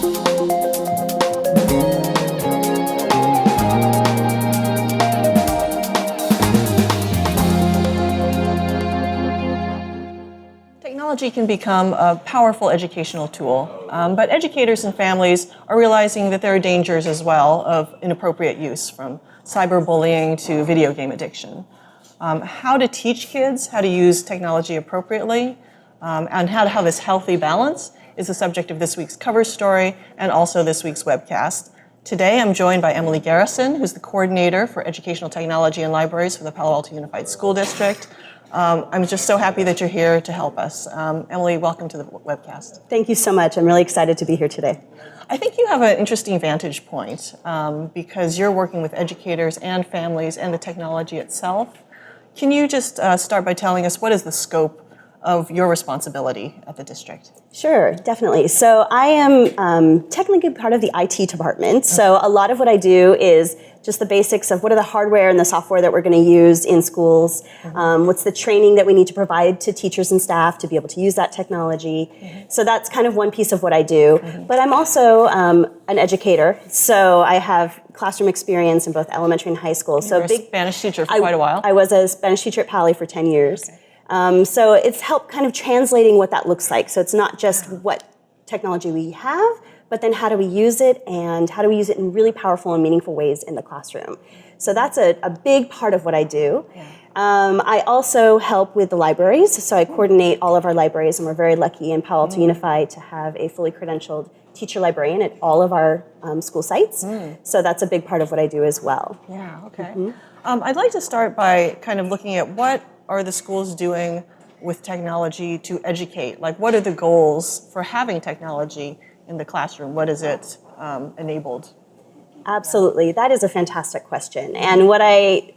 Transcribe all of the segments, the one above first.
Technology can become a powerful educational tool, but educators and families are realizing that there are dangers as well of inappropriate use, from cyberbullying to video game addiction. How to teach kids how to use technology appropriately and how to have this healthy balance is the subject of this week's cover story and also this week's webcast. Today I'm joined by Emily Garrison, who's the coordinator for educational technology and libraries for the Palo Alto Unified School District. I'm just so happy that you're here to help us. Emily, welcome to the webcast. Thank you so much. I'm really excited to be here today. I think you have an interesting vantage point because you're working with educators and families and the technology itself. Can you just start by telling us what is the scope of your responsibility at the district? Sure, definitely. So I am technically part of the IT department. So a lot of what I do is just the basics of what are the hardware and the software that we're going to use in schools. What's the training that we need to provide to teachers and staff to be able to use that technology. So that's kind of one piece of what I do. But I'm also an educator. So I have classroom experience in both elementary and high school. So a big Spanish teacher for quite a while. I was a Spanish teacher at Palo for 10 years. Okay. So it's helped kind of translating what that looks like. So it's not just what technology we have, but then how do we use it and how do we use it in really powerful and meaningful ways in the classroom. So that's a big part of what I do. I also help with the libraries. So I coordinate all of our libraries, and we're very lucky in Palo Alto Unified to have a fully credentialed teacher librarian at all of our school sites. So that's a big part of what I do as well. Yeah, okay. I'd like to start by kind of looking at what are the schools doing with technology to educate? Like, what are the goals for having technology in the classroom? What is it enabled? Absolutely. That is a fantastic question. And what I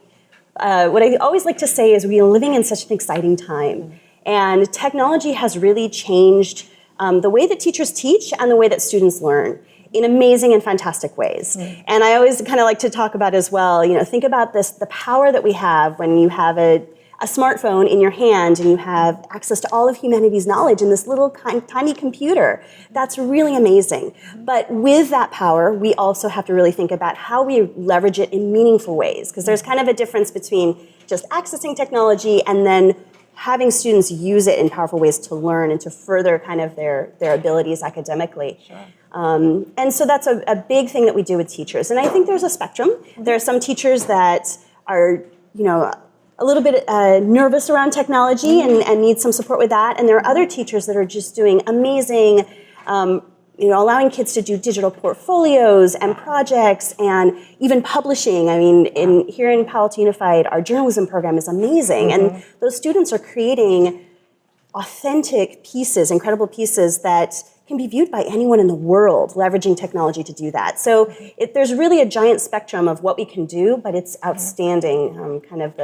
always like to say is we are living in such an exciting time. And technology has really changed the way that teachers teach and the way that students learn in amazing and fantastic ways. And I always kind of like to talk about as well, think about this, the power that we have when you have a smartphone in your hand and you have access to all of humanity's knowledge in this little tiny computer. That's really amazing. But with that power, we also have to really think about how we leverage it in meaningful ways, because there's kind of a difference between just accessing technology and then having students use it in powerful ways to learn and to further kind of their abilities academically. Sure. And so that's a big thing that we do with teachers. And I think there's a spectrum. There are some teachers that are, a little bit nervous around technology and need some support with that. And there are other teachers that are just doing amazing, allowing kids to do digital portfolios and projects and even publishing. I mean, here in Palo Alto Unified, our journalism program is amazing. And those students are creating authentic pieces, incredible pieces that can be viewed by anyone in the world, leveraging technology to do that. So there's really a giant spectrum of what we can do, but it's outstanding, kind of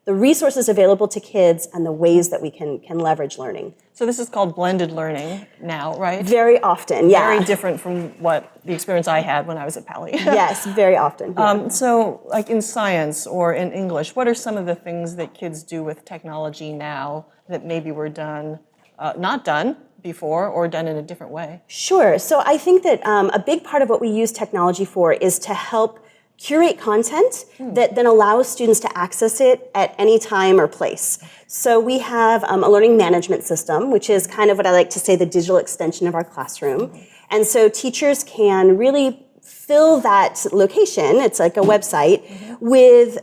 the resources available to kids and the ways that we can leverage learning. So this is called blended learning now, right? Very often, yeah. Very different from what the experience I had when I was at Palo. Yes, very often. Yeah. So like in science or in English, what are some of the things that kids do with technology now that maybe were not done before or done in a different way? Sure. So I think that a big part of what we use technology for is to help curate content that then allows students to access it at any time or place. So we have a learning management system, which is kind of what I like to say the digital extension of our classroom. And so teachers can really fill that location, it's like a website, with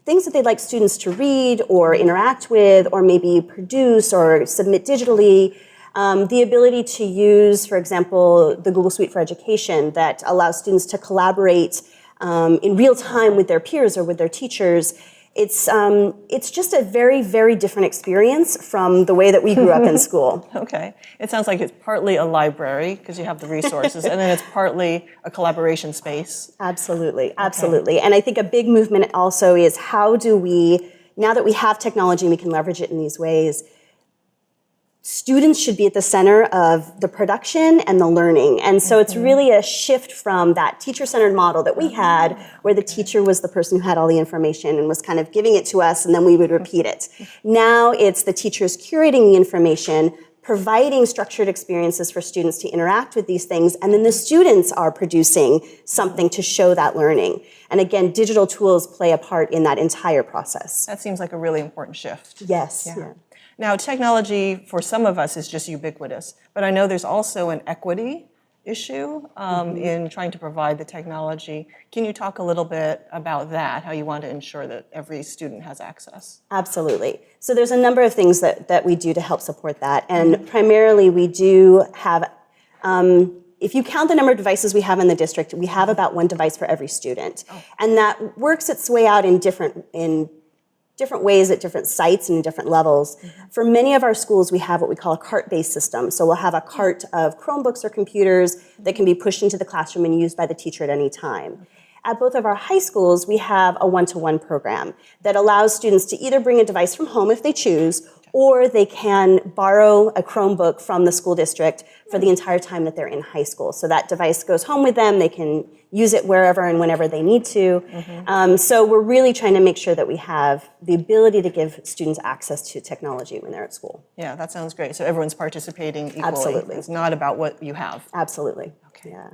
things that they'd like students to read or interact with or maybe produce or submit digitally. The ability to use, for example, the Google Suite for Education that allows students to collaborate in real time with their peers or with their teachers. It's just a very, very different experience from the way that we grew up in school. Okay. It sounds like it's partly a library because you have the resources, and then it's partly a collaboration space. Absolutely, absolutely. Okay. And I think a big movement also is how do we, now that we have technology and we can leverage it in these ways, students should be at the center of the production and the learning. And so it's really a shift from that teacher-centered model that we had, where the teacher was the person who had all the information and was kind of giving it to us, and then we would repeat it. Now it's the teachers curating the information, providing structured experiences for students to interact with these things, and then the students are producing something to show that learning. And again, digital tools play a part in that entire process. That seems like a really important shift. Yes. Yeah. Yeah. Now, technology for some of us is just ubiquitous, but I know there's also an equity issue in trying to provide the technology. Can you talk a little bit about that, how you want to ensure that every student has access? Absolutely. So there's a number of things that we do to help support that. And primarily we do have, if you count the number of devices we have in the district, we have about one device for every student. Oh. And that works its way out in different ways at different sites and different levels. For many of our schools, we have what we call a cart-based system. So we'll have a cart of Chromebooks or computers that can be pushed into the classroom and used by the teacher at any time. At both of our high schools, we have a one-to-one program that allows students to either bring a device from home if they choose, or they can borrow a Chromebook from the school district for the entire time that they're in high school. So that device goes home with them, they can use it wherever and whenever they need to. So we're really trying to make sure that we have the ability to give students access to technology when they're at school. Yeah, that sounds great. So everyone's participating equally. Absolutely. It's not about what you have. Absolutely. Okay. Yeah.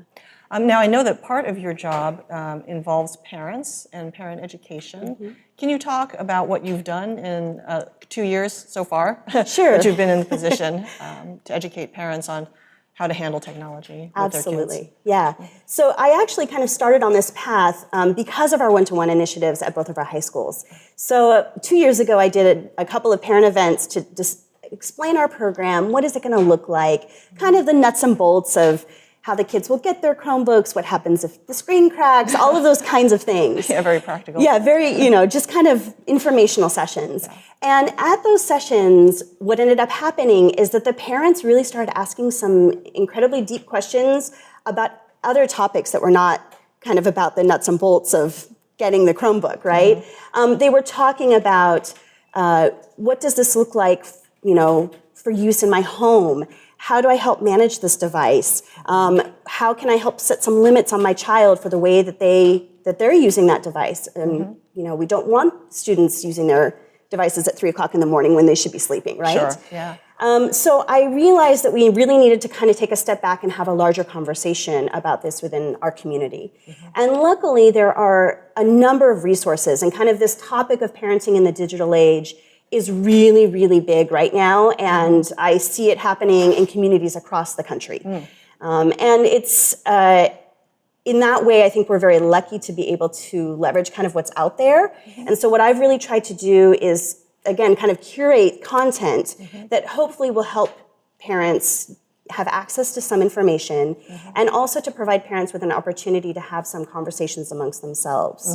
Now, I know that part of your job involves parents and parent education. Can you talk about what you've done in 2 years so far Sure. that you've been in the position to educate parents on how to handle technology with their kids? Absolutely, yeah. So I actually kind of started on this path because of our one-to-one initiatives at both of our high schools. So 2 years ago, I did a couple of parent events to just explain our program. What is it going to look like? Kind of the nuts and bolts of how the kids will get their Chromebooks, what happens if the screen cracks, all of those kinds of things. Yeah, very practical. Yeah, very, just kind of informational sessions. Yeah. And at those sessions, what ended up happening is that the parents really started asking some incredibly deep questions about other topics that were not kind of about the nuts and bolts of getting the Chromebook, right? They were talking about what does this look like, for use in my home? How do I help manage this device? How can I help set some limits on my child for the way that they're using that device? And we don't want students using their devices at 3 o'clock in the morning when they should be sleeping, right? Sure. Yeah. So I realized that we really needed to kind of take a step back and have a larger conversation about this within our community. And luckily, there are a number of resources, and kind of this topic of parenting in the digital age is really, really big right now, and I see it happening in communities across the country. And it's, in that way, I think we're very lucky to be able to leverage kind of what's out there. And so what I've really tried to do is, again, kind of curate content that hopefully will help parents have access to some information, and also to provide parents with an opportunity to have some conversations amongst themselves.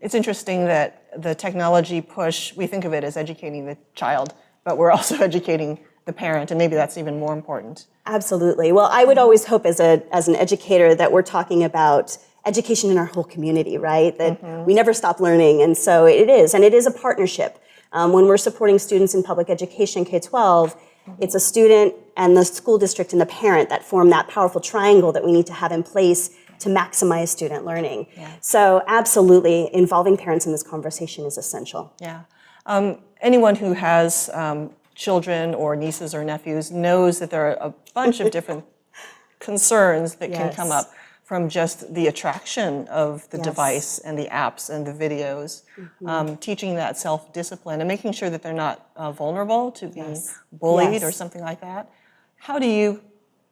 It's interesting that the technology push, we think of it as educating the child, but we're also educating the parent, and maybe that's even more important. Absolutely. Well, I would always hope as an educator that we're talking about education in our whole community, right? That we never stop learning, and so it is a partnership. When we're supporting students in public education, K-12, it's a student and the school district and the parent that form that powerful triangle that we need to have in place to maximize student learning. Yeah. So absolutely, involving parents in this conversation is essential. Yeah. Anyone who has children or nieces or nephews knows that there are a bunch of different concerns that can come up from just the attraction of the device and the apps and the videos, teaching that self-discipline and making sure that they're not vulnerable to being bullied or something like that. How do you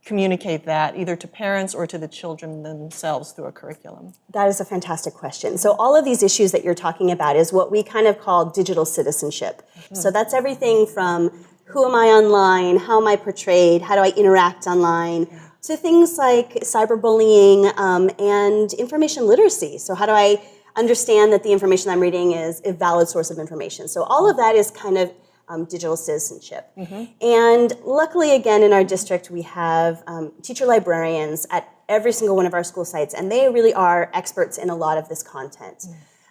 communicate that either to parents or to the children themselves through a curriculum? That is a fantastic question. So all of these issues that you're talking about is what we kind of call digital citizenship. So that's everything from who am I online, how am I portrayed, how do I interact online, to things like cyberbullying and information literacy. So how do I understand that the information I'm reading is a valid source of information? So all of that is kind of digital citizenship. And luckily, again, in our district, we have teacher librarians at every single one of our school sites, and they really are experts in a lot of this content.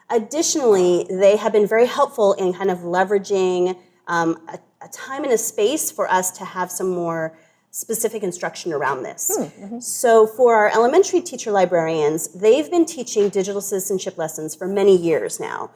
Additionally, they have been very helpful in kind of leveraging a time and a space for us to have some more specific instruction around this. So for our elementary teacher librarians, they've been teaching digital citizenship lessons for many years now.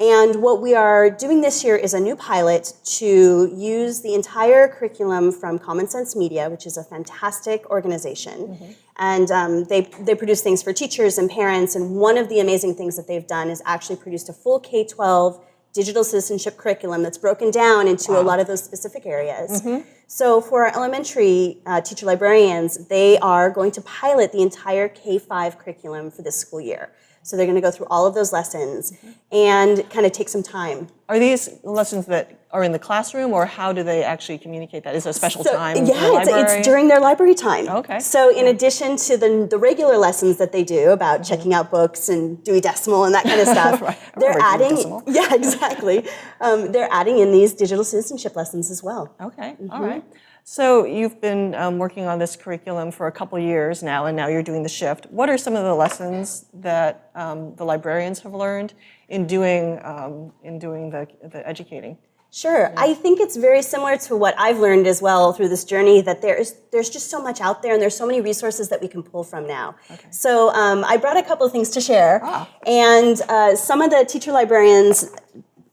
And what we are doing this year is a new pilot to use the entire curriculum from Common Sense Media, which is a fantastic organization. And they produce things for teachers and parents. And one of the amazing things that they've done is actually produced a full K-12 digital citizenship curriculum that's broken down into a lot of those specific areas. So for our elementary teacher librarians, they are going to pilot the entire K-5 curriculum for this school year. So they're going to go through all of those lessons and kind of take some time. Are these lessons that are in the classroom, or how do they actually communicate that? Is there a special time in the library? It's during their library time. Okay. So in addition to the regular lessons that they do about checking out books and Dewey Decimal and that kind of stuff, Right. they're adding, exactly. They're adding in these digital citizenship lessons as well. Okay, all right. So you've been working on this curriculum for a couple years now, and now you're doing the shift. What are some of the lessons that the librarians have learned in doing the educating? Sure. I think it's very similar to what I've learned as well through this journey, that there's just so much out there and there's so many resources that we can pull from now. Okay. So I brought a couple of things to share. And some of the teacher librarians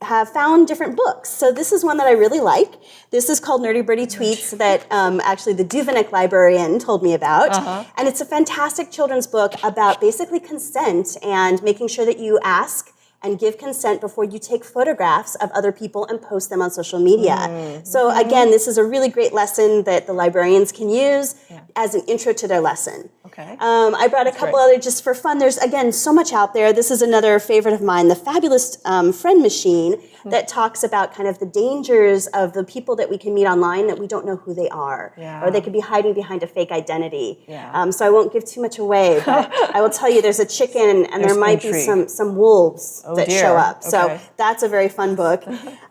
have found different books. So this is one that I really like. This is called Nerdy Birdie Tweets that actually the Duveneck librarian told me about. And it's a fantastic children's book about basically consent and making sure that you ask and give consent before you take photographs of other people and post them on social media. So again, this is a really great lesson that the librarians can use as an intro to their lesson. Okay. I brought a couple other just for fun. There's, again, so much out there. This is another favorite of mine, the Fabulous Friend Machine, that talks about kind of the dangers of the people that we can meet online that we don't know who they are. Or they could be hiding behind a fake identity. So I won't give too much away, but I will tell you there's a chicken and there might be some wolves that show up. So that's a very fun book.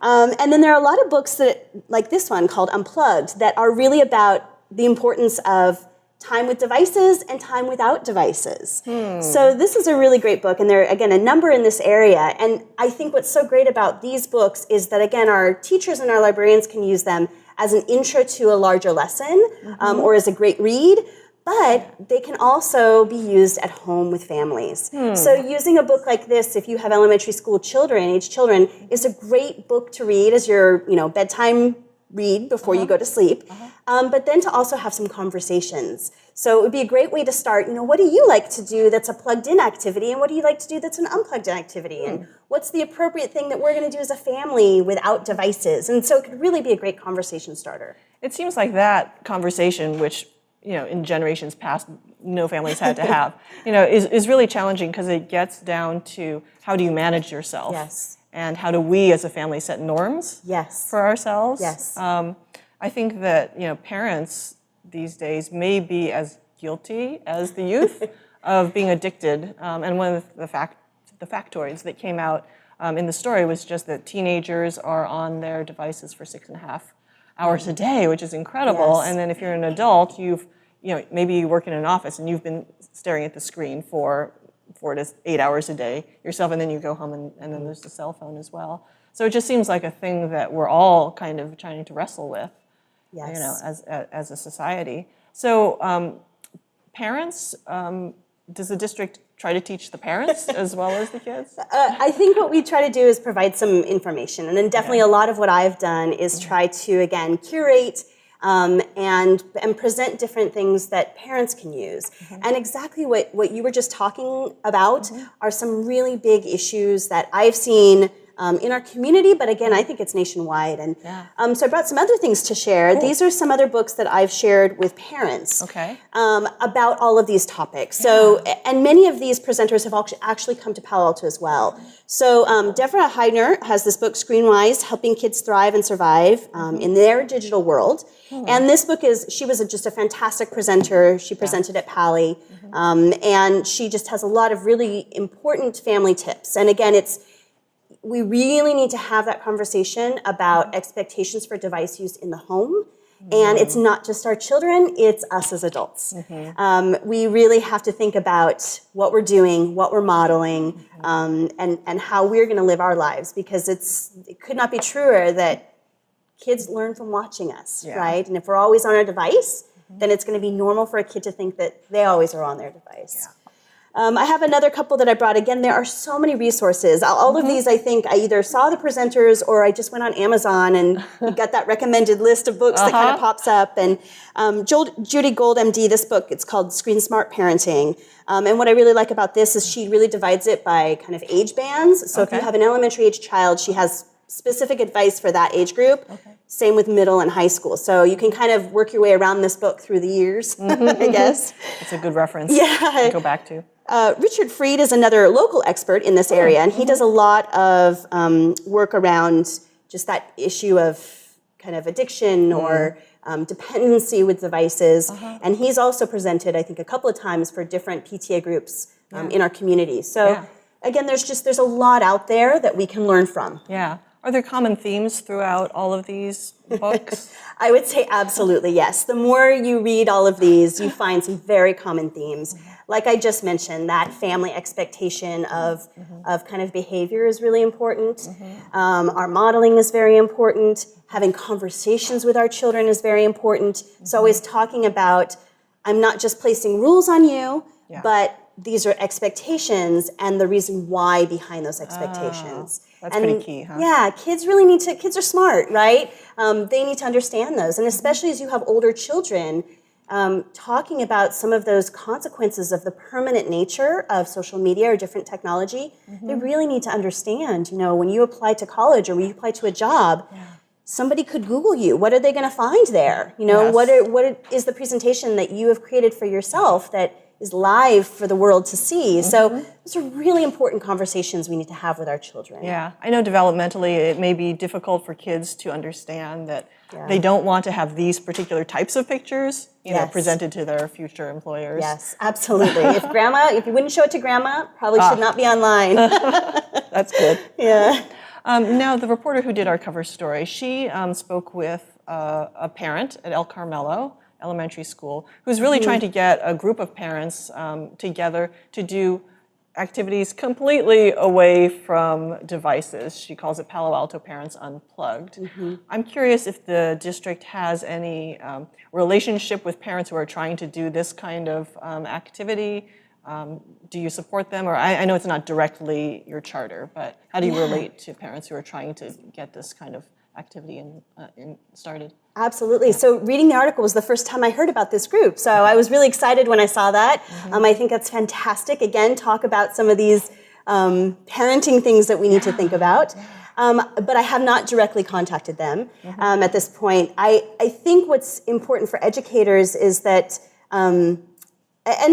And then there are a lot of books that, like this one called Unplugged, that are really about the importance of time with devices and time without devices. So this is a really great book, and there are, again, a number in this area. And I think what's so great about these books is that, again, our teachers and our librarians can use them as an intro to a larger lesson or as a great read, but they can also be used at home with families. So using a book like this, if you have elementary school age children, is a great book to read as your bedtime read before you go to sleep, but then to also have some conversations. So it would be a great way to start, what do you like to do that's a plugged-in activity, and what do you like to do that's an unplugged activity, and what's the appropriate thing that we're going to do as a family without devices? And so it could really be a great conversation starter. It seems like that conversation, which in generations past, no families had to have, is really challenging because it gets down to how do you manage yourself? Yes. And how do we as a family set norms for ourselves? Yes. I think that parents these days may be as guilty as the youth of being addicted. And one of the factoids that came out in the story was just that teenagers are on their devices for 6.5 hours a day, which is incredible. And then if you're an adult, maybe you work in an office and you've been staring at the screen for 4 to 8 hours a day yourself, and then you go home and then there's the cell phone as well. So it just seems like a thing that we're all kind of trying to wrestle with, as a society. So parents, does the district try to teach the parents as well as the kids? I think what we try to do is provide some information, and then definitely a lot of what I've done is try to, again, curate and present different things that parents can use. And exactly what you were just talking about are some really big issues that I've seen in our community, but again, I think it's nationwide. And so I brought some other things to share. Cool. These are some other books that I've shared with parents about all of these topics. So, and many of these presenters have actually come to Palo Alto as well. So Deborah Heidner has this book, Screenwise, Helping Kids Thrive and Survive in Their Digital World. And this book she was just a fantastic presenter. She presented at Pali, and she just has a lot of really important family tips. And again, we really need to have that conversation about expectations for device use in the home. And it's not just our children, it's us as adults. We really have to think about what we're doing, what we're modeling, and how we're going to live our lives, because it could not be truer that kids learn from watching us, right? And if we're always on our device, then it's going to be normal for a kid to think that they always are on their device. I have another couple that I brought. Again, there are so many resources. All of these, I think, I either saw the presenters or I just went on Amazon and got that recommended list of books that kind of pops up. And Judy Gold, MD, this book, it's called Screen Smart Parenting. And what I really like about this is she really divides it by kind of age bands. So if you have an elementary age child, she has specific advice for that age group. Same with middle and high school. So you can kind of work your way around this book through the years, I guess. It's a good reference to go back to. Richard Freed is another local expert in this area, and he does a lot of work around just that issue of kind of addiction or dependency with devices. And he's also presented, I think, a couple of times for different PTA groups in our community. So again, there's a lot out there that we can learn from. Yeah. Are there common themes throughout all of these books? I would say absolutely yes. The more you read all of these, you find some very common themes. Like I just mentioned, that family expectation of kind of behavior is really important. Our modeling is very important. Having conversations with our children is very important. So always talking about, I'm not just placing rules on you, but these are expectations and the reason why behind those expectations. That's pretty key, huh? Yeah, kids are smart, right? They need to understand those. And especially as you have older children, talking about some of those consequences of the permanent nature of social media or different technology, they really need to understand, when you apply to college or when you apply to a job, somebody could Google you. What are they going to find there? What is the presentation that you have created for yourself that is live for the world to see? So those are really important conversations we need to have with our children. Yeah, I know developmentally it may be difficult for kids to understand that they don't want to have these particular types of pictures, presented to their future employers. Yes, absolutely. If you wouldn't show it to grandma, probably should not be online. That's good. Yeah. Now, the reporter who did our cover story, she spoke with a parent at El Carmelo Elementary School who's really trying to get a group of parents together to do activities completely away from devices. She calls it Palo Alto Parents Unplugged. I'm curious if the district has any relationship with parents who are trying to do this kind of activity. Do you support them? Or I know it's not directly your charter, but how do you relate to parents who are trying to get this kind of activity started? Absolutely. So reading the article was the first time I heard about this group. So I was really excited when I saw that. I think that's fantastic. Again, talk about some of these parenting things that we need to think about. But I have not directly contacted them at this point. I think what's important for educators is that, and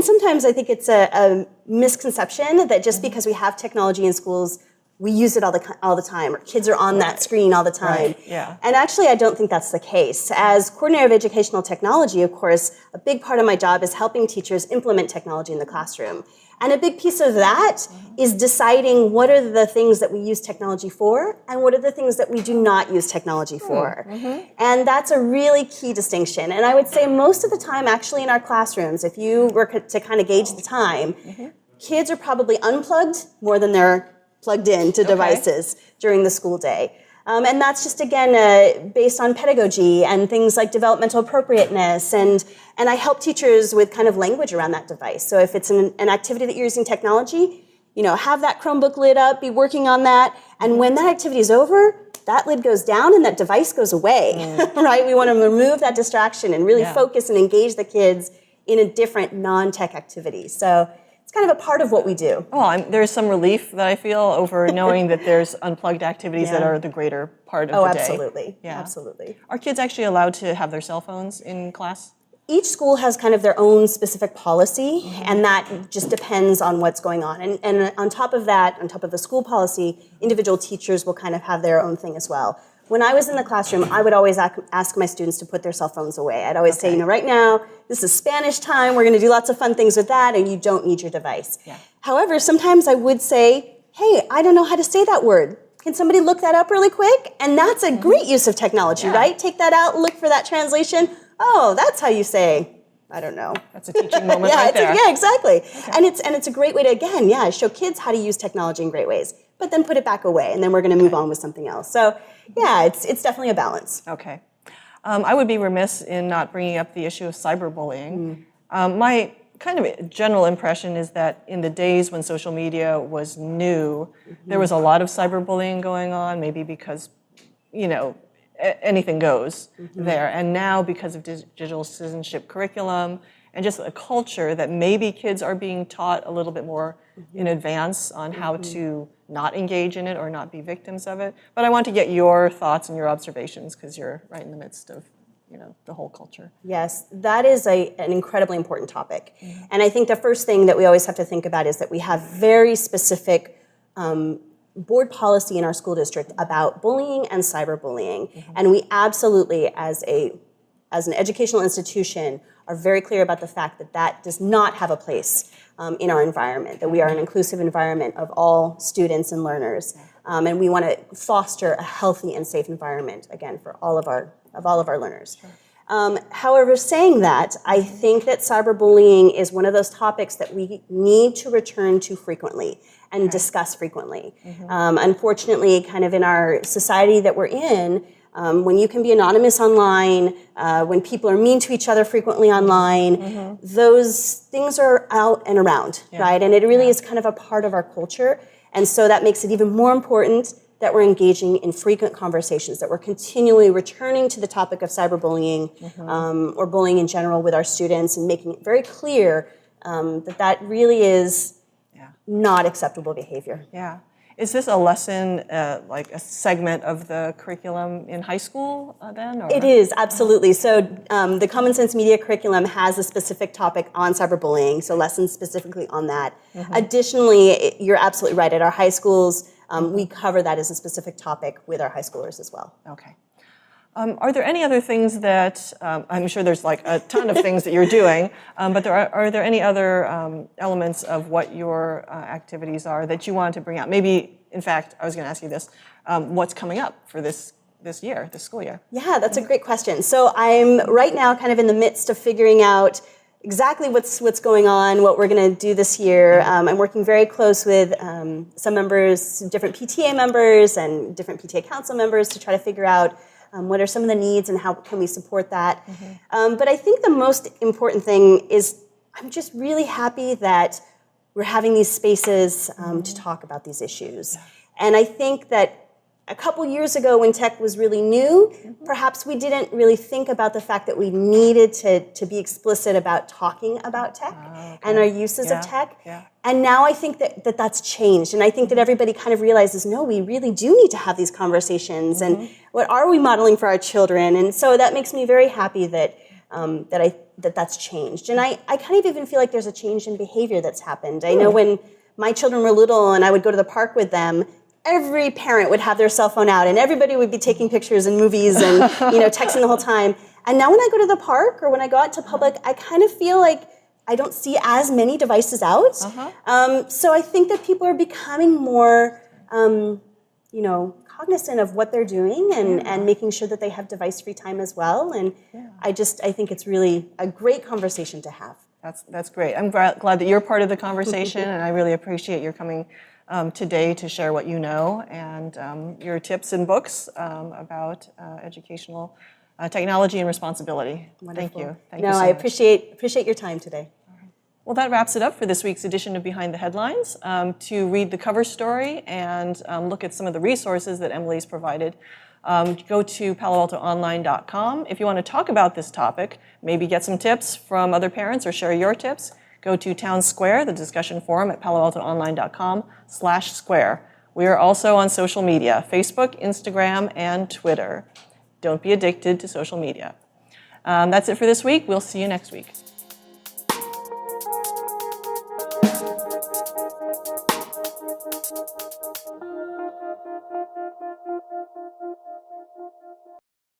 sometimes I think it's a misconception that just because we have technology in schools, we use it all the time, or kids are on that screen all the time. And actually, I don't think that's the case. As coordinator of educational technology, of course, a big part of my job is helping teachers implement technology in the classroom. And a big piece of that is deciding what are the things that we use technology for and what are the things that we do not use technology for. And that's a really key distinction. And I would say most of the time, actually, in our classrooms, if you were to kind of gauge the time, kids are probably unplugged more than they're plugged into devices during the school day. And that's just, again, based on pedagogy and things like developmental appropriateness. And I help teachers with kind of language around that device. So if it's an activity that you're using technology, have that Chromebook lit up, be working on that. And when that activity is over, that lid goes down and that device goes away, right? We want to remove that distraction and really focus and engage the kids in a different non-tech activity. So it's kind of a part of what we do. Well, there's some relief that I feel over knowing that there's unplugged activities that are the greater part of the day. Absolutely. Absolutely. Are kids actually allowed to have their cell phones in class? Each school has kind of their own specific policy, and that just depends on what's going on. And on top of that, on top of the school policy, individual teachers will kind of have their own thing as well. When I was in the classroom, I would always ask my students to put their cell phones away. I'd always say, right now, this is Spanish time, we're going to do lots of fun things with that, and you don't need your device. However, sometimes I would say, hey, I don't know how to say that word. Can somebody look that up really quick? And that's a great use of technology, right? Take that out, look for that translation. Oh, that's how you say, I don't know. That's a teaching moment right there. Yeah, exactly. And it's a great way to, again, show kids how to use technology in great ways, but then put it back away, and then we're going to move on with something else. So, it's definitely a balance. Okay. I would be remiss in not bringing up the issue of cyberbullying. My kind of general impression is that in the days when social media was new, there was a lot of cyberbullying going on, maybe because, anything goes there. And now because of digital citizenship curriculum and just a culture that maybe kids are being taught a little bit more in advance on how to not engage in it or not be victims of it. But I want to get your thoughts and your observations because you're right in the midst of the whole culture. Yes, that is an incredibly important topic. And I think the first thing that we always have to think about is that we have very specific board policy in our school district about bullying and cyberbullying. And we absolutely, as an educational institution, are very clear about the fact that that does not have a place in our environment, that we are an inclusive environment of all students and learners. And we want to foster a healthy and safe environment, again, for all of our learners. However, saying that, I think that cyberbullying is one of those topics that we need to return to frequently and discuss frequently. Unfortunately, kind of in our society that we're in, when you can be anonymous online, when people are mean to each other frequently online, those things are out and around, right? And it really is kind of a part of our culture. And so that makes it even more important that we're engaging in frequent conversations, that we're continually returning to the topic of cyberbullying or bullying in general with our students and making it very clear that that really is not acceptable behavior. Yeah. Is this a lesson, like a segment of the curriculum in high school then? Or? It is, absolutely. So the Common Sense Media curriculum has a specific topic on cyberbullying, so lessons specifically on that. Additionally, you're absolutely right. At our high schools, we cover that as a specific topic with our high schoolers as well. Okay. Are there any other things that, I'm sure there's like a ton of things that you're doing, but are there any other elements of what your activities are that you want to bring out? Maybe, in fact, I was going to ask you this, what's coming up for this school year? Yeah, that's a great question. So I'm right now kind of in the midst of figuring out exactly what's going on, what we're going to do this year. I'm working very close with some members, different PTA members and different PTA council members to try to figure out what are some of the needs and how can we support that. But I think the most important thing is I'm just really happy that we're having these spaces to talk about these issues. And I think that a couple years ago when tech was really new, perhaps we didn't really think about the fact that we needed to be explicit about talking about tech and our uses of tech. And now I think that that's changed. And I think that everybody kind of realizes, no, we really do need to have these conversations. And what are we modeling for our children? And so that makes me very happy that that's changed. And I kind of even feel like there's a change in behavior that's happened. I know when my children were little and I would go to the park with them, every parent would have their cell phone out and everybody would be taking pictures and movies and texting the whole time. And now when I go to the park or when I go out to public, I kind of feel like I don't see as many devices out. So I think that people are becoming more cognizant of what they're doing and making sure that they have device-free time as well. And I think it's really a great conversation to have. That's great. I'm glad that you're part of the conversation, and I really appreciate your coming today to share what you know and your tips and books about educational technology and responsibility. Wonderful. Thank you. Thank you so I much. appreciate your time today. Well, that wraps it up for this week's edition of Behind the Headlines. To read the cover story and look at some of the resources that Emily's provided, go to paloaltoonline.com. If you want to talk about this topic, maybe get some tips from other parents or share your tips, go to Town Square, the discussion forum at paloaltoonline.com/square. We are also on social media, Facebook, Instagram, and Twitter. Don't be addicted to social media. That's it for this week. We'll see you next week.